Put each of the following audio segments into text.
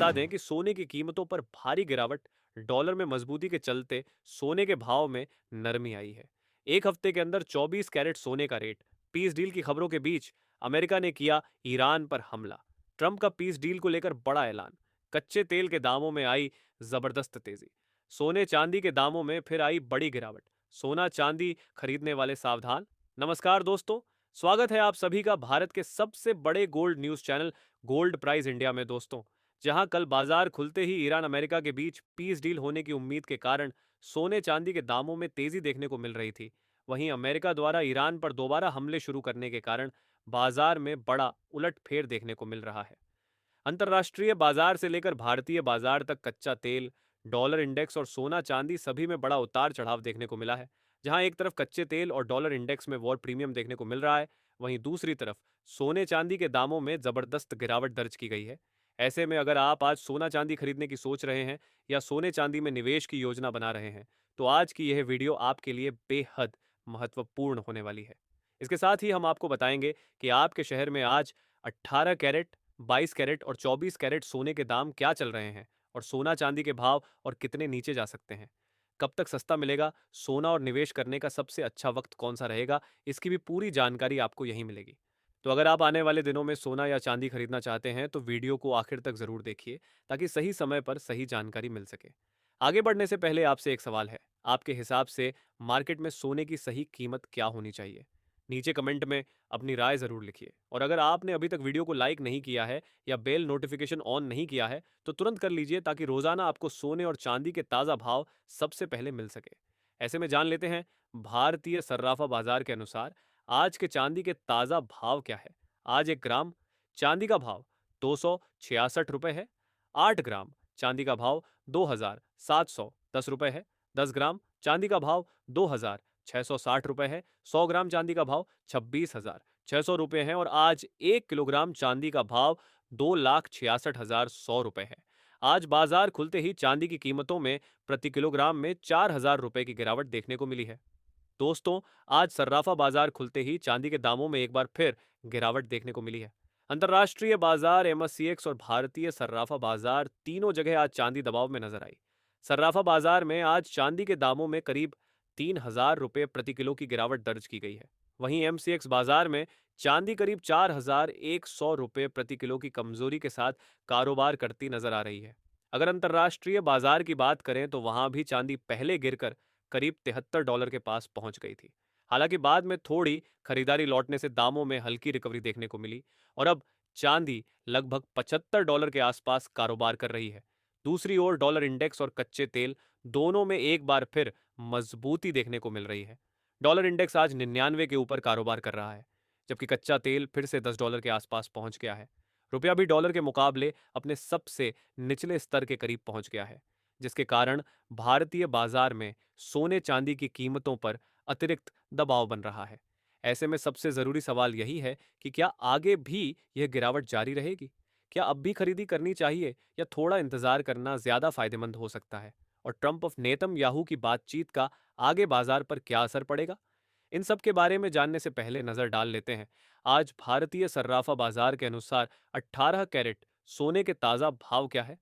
बता दें कि सोने की कीमतों पर भारी गिरावट, डॉलर में मजबूती के चलते सोने के भाव में नरमी आई है। एक हफ्ते के अंदर 24 कैरेट सोने का रेट। पीस डील की खबरों के बीच अमेरिका ने किया ईरान पर हमला। ट्रंप का पीस डील को लेकर बड़ा ऐलान। कच्चे तेल के दामों में आई जबरदस्त तेजी। सोने चांदी के दामों में फिर आई बड़ी गिरावट। सोना चांदी खरीदने वाले सावधान। नमस्कार दोस्तों, स्वागत है आप सभी का भारत के सबसे बड़े gold news channel gold prize India में दोस्तों, जहां कल बाजार खुलते ही ईरान अमेरिका के बीच पीस डील होने की उम्मीद के कारण सोने चांदी के दामों में तेजी देखने को मिल रही थी। वहीं अमेरिका द्वारा ईरान पर दोबारा हमले शुरू करने के कारण बाजार में बड़ा उलटफेर देखने को मिल रहा है। अंतर्राष्ट्रीय बाजार से लेकर भारतीय बाजार तक कच्चा तेल, डॉलर इंडेक्स और सोना चांदी सभी में बड़ा उतार चढ़ाव देखने को मिला है। जहां एक तरफ कच्चे तेल और डॉलर इंडेक्स में वॉर प्रीमियम देखने को मिल रहा है, वहीं दूसरी तरफ सोने चांदी के दामों में जबरदस्त गिरावट दर्ज की गई है। ऐसे में अगर आप आज सोना चांदी खरीदने की सोच रहे हैं या सोने चांदी में निवेश की योजना बना रहे हैं, तो आज की यह वीडियो आपके लिए बेहद महत्वपूर्ण होने वाली है। इसके साथ ही हम आपको बताएंगे कि आपके शहर में आज 18 कैरेट, 22 कैरेट और 24 कैरेट सोने के दाम क्या चल रहे हैं और सोना चांदी के भाव और कितने नीचे जा सकते हैं। कब तक सस्ता मिलेगा, सोना और निवेश करने का सबसे अच्छा वक्त कौन सा रहेगा, इसकी भी पूरी जानकारी आपको यहीं मिलेगी। तो अगर आप आने वाले दिनों में सोना या चांदी खरीदना चाहते हैं तो वीडियो को आखिर तक जरूर देखिए, ताकि सही समय पर सही जानकारी मिल सके। आगे बढ़ने से पहले आपसे एक सवाल है। आपके हिसाब से मार्केट में सोने की सही कीमत क्या होनी चाहिए? नीचे कमेंट में अपनी राय जरूर लिखिए। और अगर आपने अभी तक वीडियो को लाइक नहीं किया है या बेल नोटिफिकेशन ऑन नहीं किया है तो तुरंत कर लीजिए, ताकि रोजाना आपको सोने और चांदी के ताजा भाव सबसे पहले मिल सके। ऐसे में जान लेते हैं भारतीय सर्राफा बाजार के अनुसार आज के चांदी के ताजा भाव क्या है। आज 1 ग्राम चांदी का भाव 266 रुपए है। 8 ग्राम चांदी का भाव 2710 रुपए है। 10 ग्राम चांदी का भाव 2660 रुपए है। 100 ग्राम चांदी का भाव 26,600 रुपए है और आज 1 किलोग्राम चांदी का भाव 2,66,100 रुपए है। आज बाजार खुलते ही चांदी की कीमतों में प्रति किलोग्राम में 4,000 रुपए की गिरावट देखने को मिली है। दोस्तों, आज सर्राफा बाजार खुलते ही चांदी के दामों में एक बार फिर गिरावट देखने को मिली है। अंतर्राष्ट्रीय बाजार, एमएससीएक्स और भारतीय सर्राफा बाजार तीनों जगह आज चांदी दबाव में नजर आई। सर्राफा बाजार में आज चांदी के दामों में करीब 3,000 रुपए प्रति किलो की गिरावट दर्ज की गई है। वहीं एमसीएक्स बाजार में चांदी करीब 4,100 रुपए प्रति किलो की कमजोरी के साथ कारोबार करती नजर आ रही है। अगर अंतर्राष्ट्रीय बाजार की बात करें तो वहां भी चांदी पहले गिरकर करीब $73 के पास पहुंच गई थी। हालांकि बाद में थोड़ी खरीदारी लौटने से दामों में हल्की रिकवरी देखने को मिली और अब चांदी लगभग $75 के आसपास कारोबार कर रही है। दूसरी ओर डॉलर इंडेक्स और कच्चे तेल दोनों में एक बार फिर मजबूती देखने को मिल रही है। डॉलर इंडेक्स आज 99 के ऊपर कारोबार कर रहा है, जबकि कच्चा तेल फिर से $10 के आसपास पहुंच गया है। रुपया भी डॉलर के मुकाबले अपने सबसे निचले स्तर के करीब पहुंच गया है, जिसके कारण भारतीय बाजार में सोने चांदी की कीमतों पर अतिरिक्त दबाव बन रहा है। ऐसे में सबसे जरूरी सवाल यही है कि क्या आगे भी यह गिरावट जारी रहेगी? क्या अब भी खरीदी करनी चाहिए या थोड़ा इंतजार करना ज्यादा फायदेमंद हो सकता है? और ट्रंप ऑफ नेतन्याहू की बातचीत का आगे बाजार पर क्या असर पड़ेगा? इन सब के बारे में जानने से पहले नजर डाल लेते हैं आज भारतीय सर्राफा बाजार के अनुसार 18 कैरेट सोने के ताजा भाव क्या है।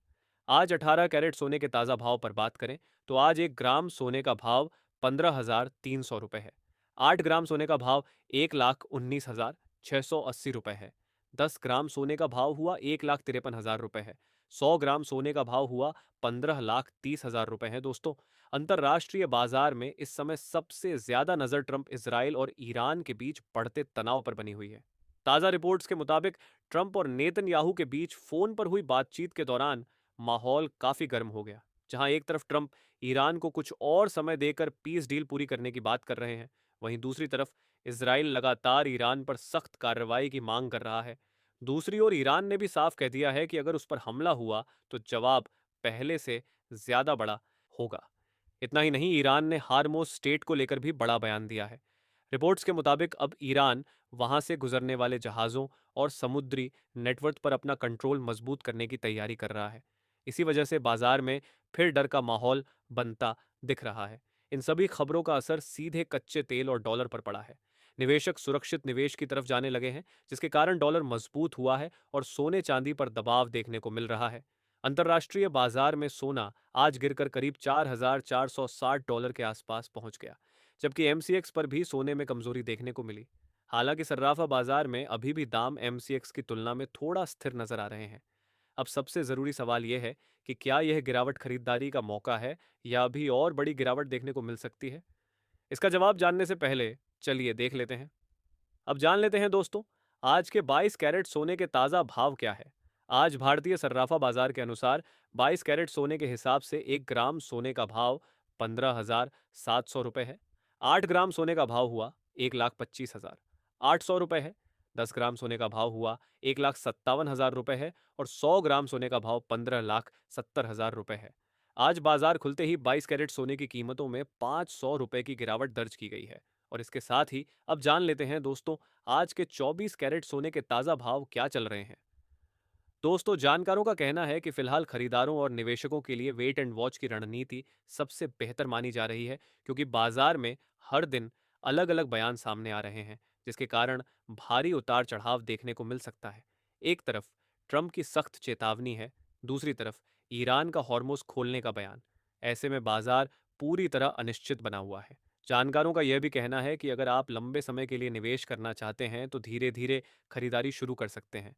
आज 18 कैरेट सोने के ताजा भाव पर बात करें तो आज 1 ग्राम सोने का भाव 15,300 रुपए है। 8 ग्राम सोने का भाव 1,19,680 रुपए है। 10 ग्राम सोने का भाव हुआ 1,53,000 रुपए है। 100 ग्राम सोने का भाव हुआ 15,30,000 रुपए है। दोस्तों, अंतर्राष्ट्रीय बाजार में इस समय सबसे ज्यादा नजर ट्रंप, इजराइल और ईरान के बीच बढ़ते तनाव पर बनी हुई है। ताजा रिपोर्ट्स के मुताबिक ट्रंप और नेतन्याहू के बीच फोन पर हुई बातचीत के दौरान माहौल काफी गर्म हो गया। जहां एक तरफ ट्रंप ईरान को कुछ और समय देकर पीस डील पूरी करने की बात कर रहे हैं, वहीं दूसरी तरफ इजराइल लगातार ईरान पर सख्त कार्रवाई की मांग कर रहा है। दूसरी ओर ईरान ने भी साफ कह दिया है कि अगर उस पर हमला हुआ तो जवाब पहले से ज्यादा बड़ा होगा। इतना ही नहीं, ईरान ने हार्मोज स्टेट को लेकर भी बड़ा बयान दिया है। रिपोर्ट्स के मुताबिक अब ईरान वहां से गुजरने वाले जहाज़ों और समुद्री नेटवर्क पर अपना कंट्रोल मजबूत करने की तैयारी कर रहा है। इसी वजह से बाजार में फिर डर का माहौल बनता दिख रहा है। इन सभी खबरों का असर सीधे कच्चे तेल और डॉलर पर पड़ा है। निवेशक सुरक्षित निवेश की तरफ जाने लगे हैं, जिसके कारण डॉलर मजबूत हुआ है और सोने चांदी पर दबाव देखने को मिल रहा है। अंतर्राष्ट्रीय बाजार में सोना आज गिरकर करीब $4,460 के आसपास पहुंच गया, जबकि एमसीएक्स पर भी सोने में कमजोरी देखने को मिली। हालांकि सर्राफा बाजार में अभी भी दाम एमसीएक्स की तुलना में थोड़ा स्थिर नजर आ रहे हैं। अब सबसे जरूरी सवाल यह है कि क्या यह गिरावट खरीदारी का मौका है या अभी और बड़ी गिरावट देखने को मिल सकती है। इसका जवाब जानने से पहले चलिए देख लेते हैं। अब जान लेते हैं दोस्तों, आज के 22 कैरेट सोने के ताज़ा भाव क्या है। आज भारतीय सर्राफा बाजार के अनुसार 22 कैरेट सोने के हिसाब से 1 ग्राम सोने का भाव 15,700 रुपये है। 8 ग्राम सोने का भाव हुआ 1,25,800 रुपये है। 10 ग्राम सोने का भाव हुआ 1,57,000 रुपये है और 100 ग्राम सोने का भाव 15,70,000 रुपये है। आज बाजार खुलते ही 22 कैरेट सोने की कीमतों में 500 रुपये की गिरावट दर्ज की गई है। और इसके साथ ही अब जान लेते हैं दोस्तों, आज के 24 कैरेट सोने के ताज़ा भाव क्या चल रहे हैं। दोस्तों, जानकारों का कहना है कि फिलहाल खरीदारों और निवेशकों के लिए वेट एंड वॉच की रणनीति सबसे बेहतर मानी जा रही है, क्योंकि बाजार में हर दिन अलग अलग बयान सामने आ रहे हैं, जिसके कारण भारी उतार चढ़ाव देखने को मिल सकता है। एक तरफ ट्रंप की सख्त चेतावनी है, दूसरी तरफ ईरान का हॉर्मुज खोलने का बयान। ऐसे में बाजार पूरी तरह अनिश्चित बना हुआ है। जानकारों का यह भी कहना है कि अगर आप लंबे समय के लिए निवेश करना चाहते हैं तो धीरे धीरे खरीदारी शुरू कर सकते हैं।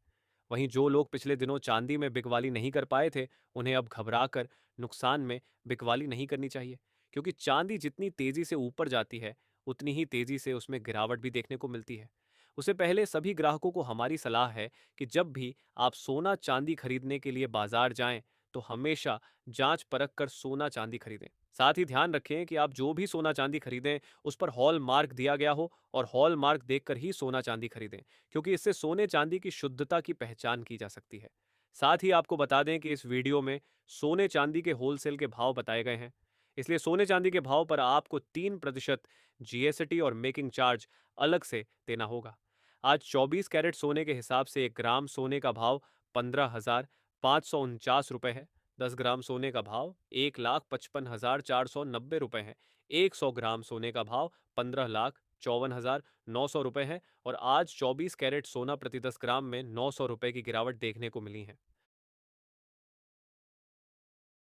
वहीं जो लोग पिछले दिनों चांदी में बिकवाली नहीं कर पाए थे, उन्हें अब घबराकर नुकसान में बिकवाली नहीं करनी चाहिए, क्योंकि चांदी जितनी तेजी से ऊपर जाती है उतनी ही तेजी से उसमें गिरावट भी देखने को मिलती है। उससे पहले सभी ग्राहकों को हमारी सलाह है कि जब भी आप सोना चांदी खरीदने के लिए बाजार जाएं तो हमेशा जांच परख कर सोना चांदी खरीदें। साथ ही ध्यान रखें कि आप जो भी सोना चांदी खरीदें उस पर हॉल मार्क दिया गया हो और हॉल मार्क देखकर ही सोना चांदी खरीदें, क्योंकि इससे सोने चांदी की शुद्धता की पहचान की जा सकती है। साथ ही आपको बता दें कि इस वीडियो में सोने चांदी के होलसेल के भाव बताए गए हैं, इसलिए सोने चांदी के भाव पर आपको 3% जीएसटी और मेकिंग चार्ज अलग से देना होगा। आज 24 कैरेट सोने के हिसाब से 1 ग्राम सोने का भाव 15,549 रुपये है। 10 ग्राम सोने का भाव 1,55,490 रुपये है। 100 ग्राम सोने का भाव 15,54,900 रुपये है और आज 24 कैरेट सोना प्रति 10 ग्राम में 900 रुपये की गिरावट देखने को मिली है।